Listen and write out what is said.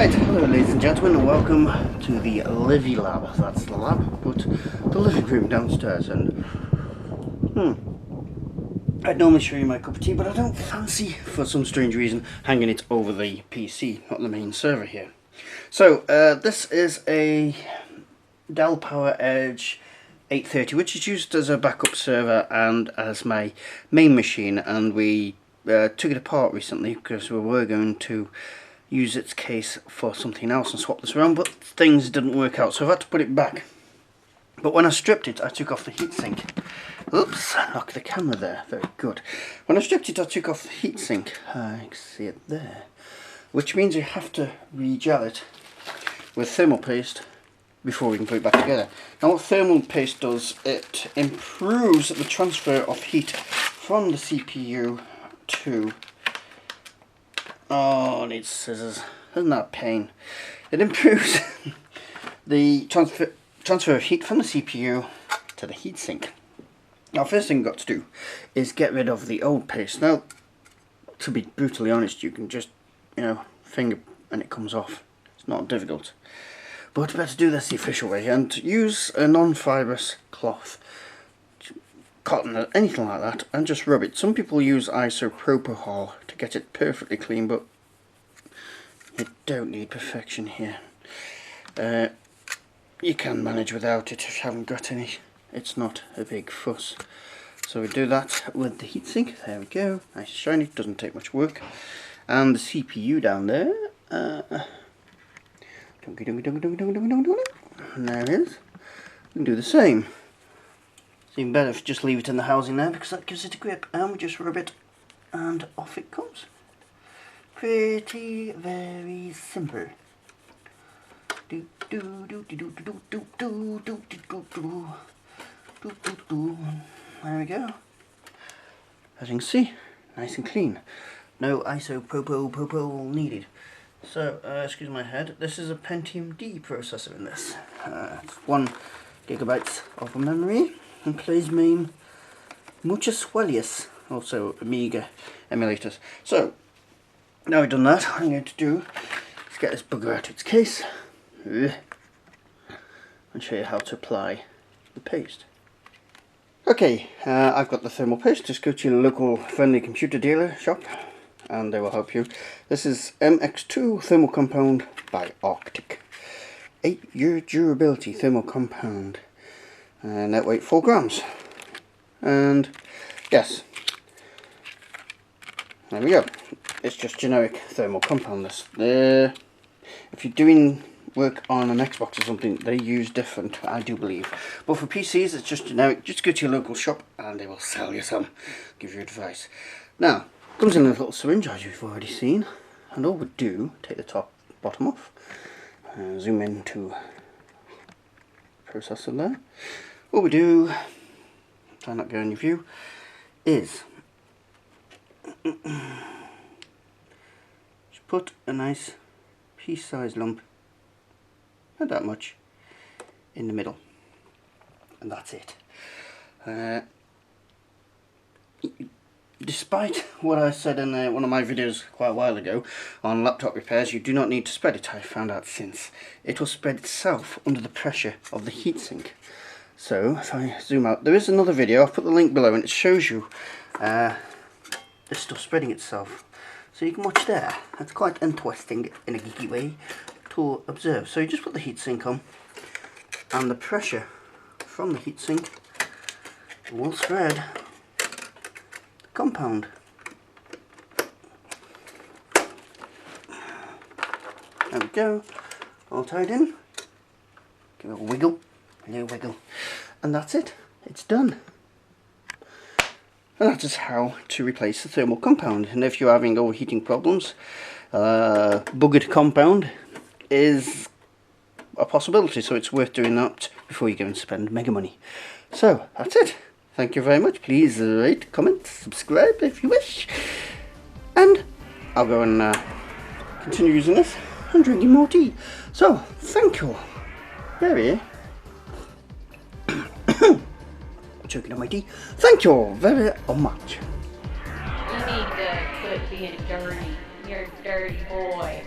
Right, hello ladies and gentlemen, and welcome to the Livy Lab. That's the lab, but the living room downstairs. And I'd normally show you my cup of tea, but I don't fancy, for some strange reason, hanging it over the PC, not the main server here. So this is a Dell PowerEdge 830, which is used as a backup server and as my main machine. And we took it apart recently because we were going to use its case for something else and swap this around, but things didn't work out, so I've had to put it back. But when I stripped it, I took off the heatsink. Oops, I knocked the camera there, very good. When I stripped it, I took off the heatsink. I can see it there. Which means you have to re-gel it with thermal paste before we can put it back together. Now what thermal paste does, it improves the transfer of heat from the CPU to... Oh, it needs scissors. Isn't that a pain? It improves the transfer of heat from the CPU to the heatsink. Now, first thing you've got to do is get rid of the old paste. Now, to be brutally honest, you can just, finger and it comes off. It's not difficult. But better do this the official way and use a non-fibrous cloth, cotton or anything like that, and just rub it. Some people use isopropyl to get it perfectly clean, but you don't need perfection here. You can manage without it if you haven't got any. It's not a big fuss. So we do that with the heatsink. There we go, nice shiny, doesn't take much work. And the CPU down there. And there it is. We can do the same. It's even better if you just leave it in the housing there, because that gives it a grip, and we just rub it and off it comes. Pretty very simple. There we go. As you can see, nice and clean. No isopropyl needed. So, excuse my head, this is a Pentium D processor in this. It's 1 GB of memory. And plays main muchas swellius, also Amiga emulators. So, now we've done that, what I'm going to do is get this bugger out of its case and show you how to apply the paste. Okay, I've got the thermal paste. Just go to your local friendly computer dealer shop and they will help you. This is MX2 thermal compound by Arctic. 8-year durability thermal compound. Net weight 4 grams, and yes, there we go. It's just generic thermal compound. This, if you're doing work on an Xbox or something, they use different, I do believe. But for PCs, it's just generic. Just go to your local shop, and they will sell you some, give you advice. Now, it comes in a little syringe, as you've already seen, and all we do, take the bottom off, zoom into the processor there. What we do, try not to go in your view, is just put a nice pea-sized lump, not that much, in the middle, and that's it. Despite what I said in one of my videos quite a while ago on laptop repairs, you do not need to spread it. I found out since. It will spread itself under the pressure of the heatsink. So, if I zoom out, there is another video, I'll put the link below, and it shows you this stuff spreading itself. So you can watch there. That's quite interesting in a geeky way to observe. So you just put the heatsink on, and the pressure from the heatsink will spread the compound. There we go, all tied in. Give it a wiggle. No wiggle, and that's it, it's done. And that is how to replace the thermal compound. And if you're having overheating problems, buggered compound is a possibility, so it's worth doing that before you go and spend mega money. So that's it, thank you very much. Please rate, comment, subscribe if you wish, and I'll go and continue using this and drinking more tea. So thank you very choking on my tea. Thank you very much. You need to quit being dirty. You're a dirty boy.